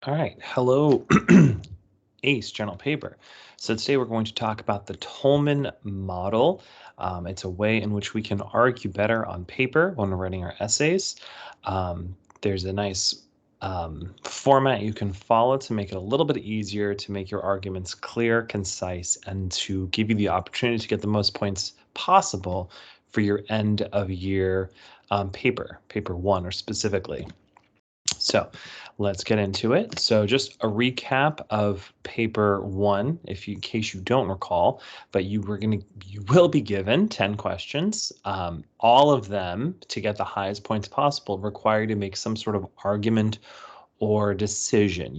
All right, hello, AICE Journal Paper. So today we're going to talk about the Toulmin Model. It's a way in which we can argue better on paper when we're writing our essays. There's a nice format you can follow to make it a little bit easier to make your arguments clear, concise, and to give you the opportunity to get the most points possible for your end of year paper one or specifically. So let's get into it. So just a recap of paper one, in case you don't recall, but you will be given 10 questions. All of them, to get the highest points possible, require you to make some sort of argument or decision.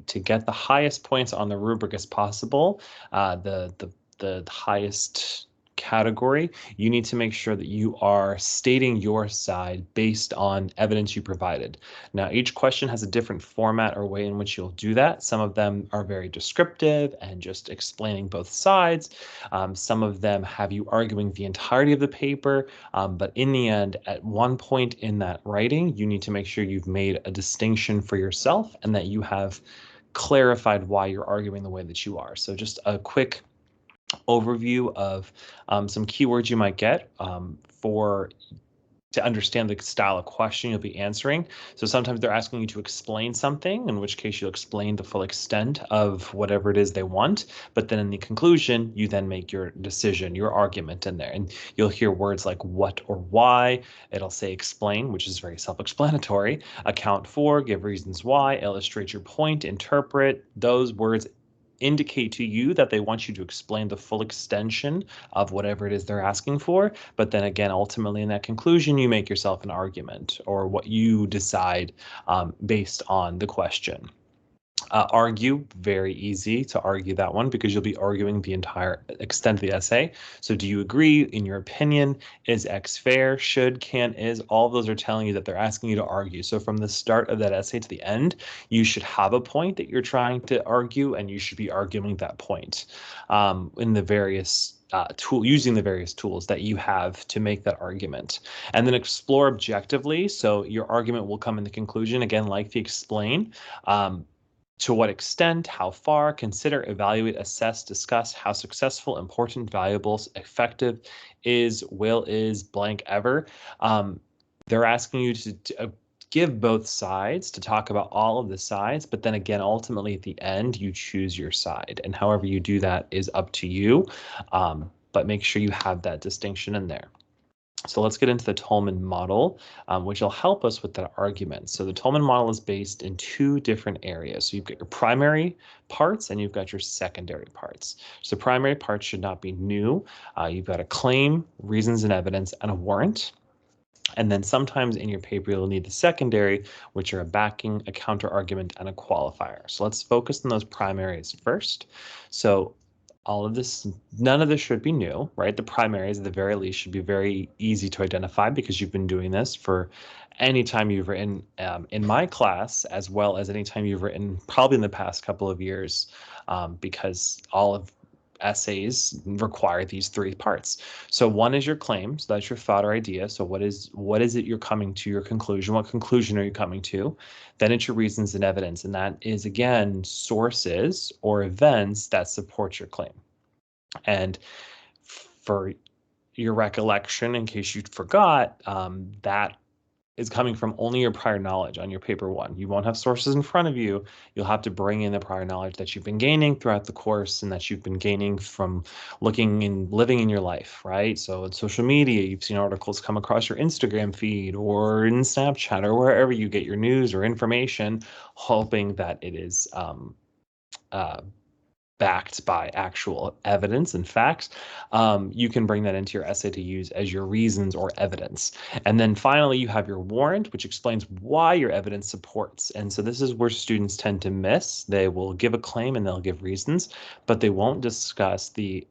To get the highest points on the rubric as possible, the highest category, you need to make sure that you are stating your side based on evidence you provided. Now, each question has a different format or way in which you'll do that. Some of them are very descriptive and just explaining both sides. Some of them have you arguing the entirety of the paper, but in the end, at one point in that writing, you need to make sure you've made a distinction for yourself and that you have clarified why you're arguing the way that you are. So just a quick overview of some keywords you might get to understand the style of question you'll be answering. So sometimes they're asking you to explain something, in which case you'll explain the full extent of whatever it is they want. But then in the conclusion, you then make your decision, your argument in there. And you'll hear words like what or why. It'll say explain, which is very self-explanatory. Account for, give reasons why, illustrate your point, interpret. Those words indicate to you that they want you to explain the full extension of whatever it is they're asking for. But then again, ultimately in that conclusion, you make yourself an argument or what you decide based on the question. Argue, very easy to argue that one because you'll be arguing the entire extent of the essay. So do you agree? In your opinion, is X fair? Should, can, is, all of those are telling you that they're asking you to argue. So from the start of that essay to the end, you should have a point that you're trying to argue, and you should be arguing that point in the various using the various tools that you have to make that argument. And then explore objectively. So your argument will come in the conclusion, again, like the explain. To what extent, how far, consider, evaluate, assess, discuss how successful, important, valuable, effective is, will, is, blank ever. They're asking you to give both sides, to talk about all of the sides, but then again, ultimately at the end, you choose your side. And however you do that is up to you, but make sure you have that distinction in there. So let's get into the Toulmin model, which will help us with that argument. So the Toulmin model is based in two different areas. So you've got your primary parts and you've got your secondary parts. So primary parts should not be new. You've got a claim, reasons and evidence, and a warrant. And then sometimes in your paper, you'll need the secondary, which are a backing, a counter argument, and a qualifier. So let's focus on those primaries first. So all of this, none of this should be new, right? The primaries at the very least should be very easy to identify because you've been doing this for any time you've written in my class, as well as any time you've written probably in the past couple of years, because all of essays require these three parts. So one is your claim, so that's your thought or idea. So what is it you're coming to, your conclusion? What conclusion are you coming to? Then it's your reasons and evidence, and that is again sources or events that support your claim. And for your recollection, in case you forgot, that is coming from only your prior knowledge on your paper one. You won't have sources in front of you. You'll have to bring in the prior knowledge that you've been gaining throughout the course and that you've been gaining from looking and living in your life, right? So in social media, you've seen articles come across your Instagram feed or in Snapchat or wherever you get your news or information, hoping that it is backed by actual evidence and facts. You can bring that into your essay to use as your reasons or evidence. And then finally, you have your warrant, which explains why your evidence supports. And so this is where students tend to miss. They will give a claim and they'll give reasons, but they won't discuss the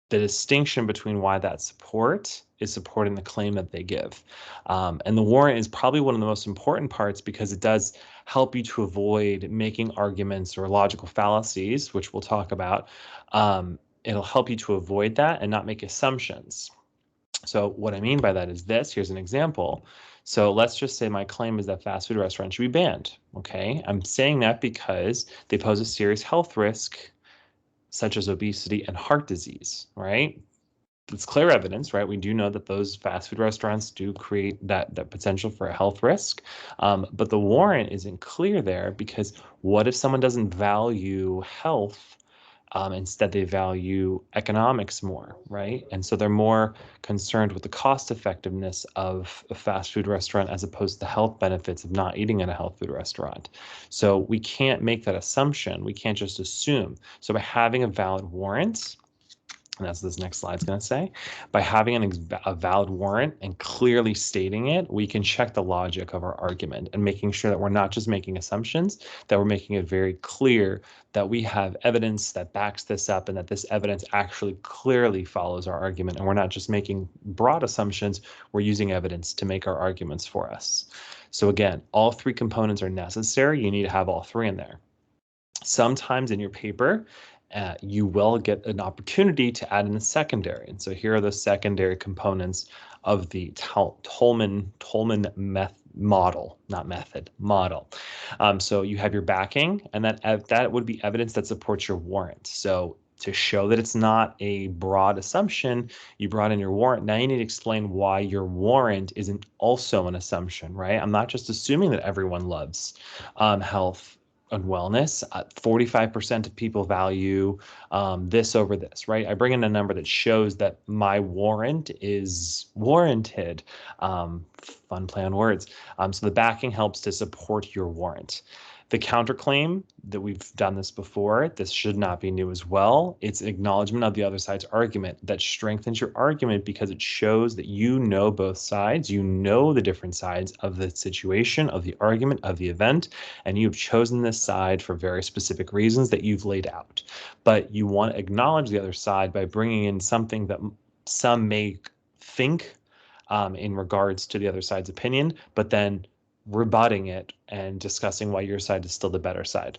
distinction between why that support is supporting the claim that they give. And the warrant is probably one of the most important parts because it does help you to avoid making arguments or logical fallacies, which we'll talk about. It'll help you to avoid that and not make assumptions. So what I mean by that is this. Here's an example. So let's just say my claim is that fast food restaurants should be banned. Okay, I'm saying that because they pose a serious health risk, such as obesity and heart disease, right? It's clear evidence, right? We do know that those fast food restaurants do create that potential for a health risk, but the warrant isn't clear there because what if someone doesn't value health? Instead, they value economics more, right? And so they're more concerned with the cost effectiveness of a fast food restaurant as opposed to the health benefits of not eating at a health food restaurant. So we can't make that assumption. We can't just assume. So by having a valid warrant, and that's what this next slide is going to say, by having a valid warrant and clearly stating it, we can check the logic of our argument and making sure that we're not just making assumptions, that we're making it very clear that we have evidence that backs this up and that this evidence actually clearly follows our argument. And we're not just making broad assumptions, we're using evidence to make our arguments for us. So again, all three components are necessary. You need to have all three in there. Sometimes in your paper, you will get an opportunity to add in the secondary. And so here are the secondary components of the Toulmin model, not method, model. So you have your backing, and that would be evidence that supports your warrant. So to show that it's not a broad assumption, you brought in your warrant. Now you need to explain why your warrant isn't also an assumption, right? I'm not just assuming that everyone loves health and wellness. 45% of people value this over this, right? I bring in a number that shows that my warrant is warranted. Fun play on words. So the backing helps to support your warrant. The counterclaim, that we've done this before, this should not be new as well. It's an acknowledgement of the other side's argument that strengthens your argument because it shows that you know both sides, you know the different sides of the situation, of the argument, of the event, and you've chosen this side for very specific reasons that you've laid out. But you want to acknowledge the other side by bringing in something that some may think in regards to the other side's opinion, but then rebutting it and discussing why your side is still the better side.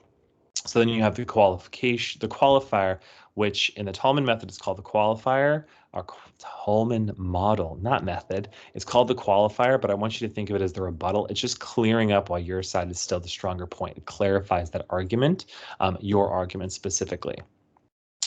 So then you have the qualifier, which in the Toulmin method is called the qualifier, or Toulmin model, not method. It's called the qualifier, but I want you to think of it as the rebuttal. It's just clearing up why your side is still the stronger point. It clarifies that argument, your argument specifically.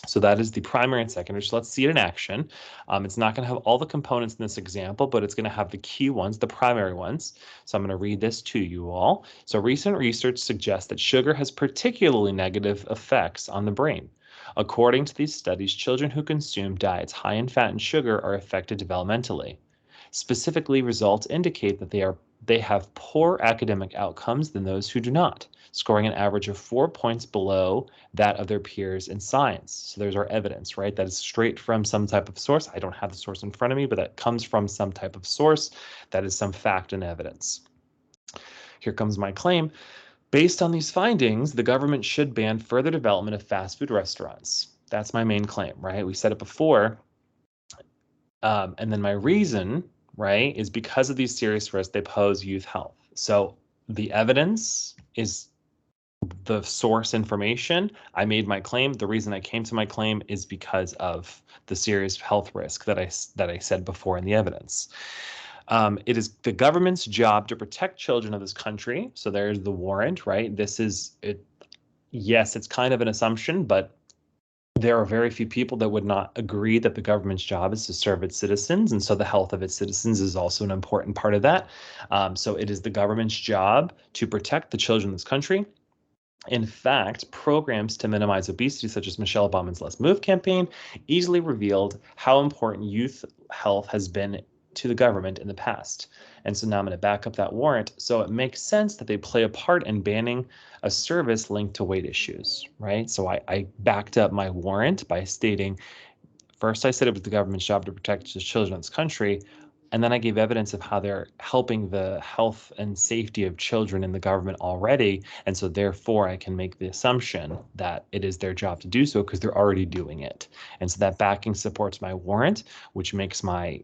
So that is the primary and secondary. So let's see it in action. It's not going to have all the components in this example, but it's going to have the key ones, the primary ones. So I'm going to read this to you all. So recent research suggests that sugar has particularly negative effects on the brain. According to these studies, children who consume diets high in fat and sugar are affected developmentally. Specifically, results indicate that they have poor academic outcomes than those who do not, scoring an average of 4 points below that of their peers in science. So there's our evidence, right? That is straight from some type of source. I don't have the source in front of me, but that comes from some type of source. That is some fact and evidence. Here comes my claim. Based on these findings, the government should ban further development of fast food restaurants. That's my main claim, right? We said it before. And then my reason, right, is because of these serious risks they pose youth health. So the evidence is the source information. I made my claim. The reason I came to my claim is because of the serious health risk that I said before in the evidence. It is the government's job to protect children of this country. So there's the warrant, right? This is it. Yes, it's kind of an assumption, but there are very few people that would not agree that the government's job is to serve its citizens, and so the health of its citizens is also an important part of that. So it is the government's job to protect the children of this country. In fact, programs to minimize obesity, such as Michelle Obama's Let's Move campaign, easily revealed how important youth health has been to the government in the past. And so now I'm going to back up that warrant. So it makes sense that they play a part in banning a service linked to weight issues, right? So I backed up my warrant by stating, first I said it was the government's job to protect the children of this country, and then I gave evidence of how they're helping the health and safety of children in the government already. And so therefore I can make the assumption that it is their job to do so because they're already doing it. And so that backing supports my warrant, which makes my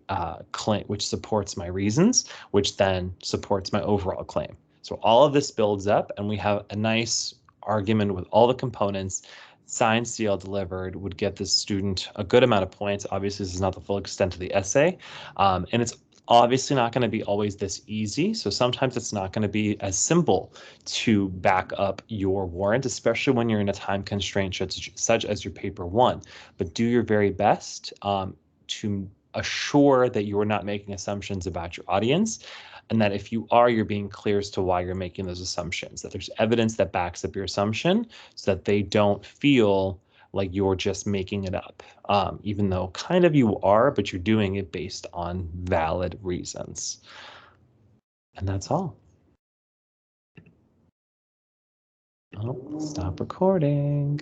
claim, which supports my reasons, which then supports my overall claim. So all of this builds up and we have a nice argument with all the components signed, sealed, delivered would get the student a good amount of points. Obviously, this is not the full extent of the essay, and it's obviously not going to be always this easy. So sometimes it's not going to be as simple to back up your warrant, especially when you're in a time constraint such as your paper one. But do your very best to assure that you are not making assumptions about your audience, and that if you are, you're being clear as to why you're making those assumptions, that there's evidence that backs up your assumption so that they don't feel like you're just making it up, even though kind of you are, but you're doing it based on valid reasons. And that's all. Oh, stop recording.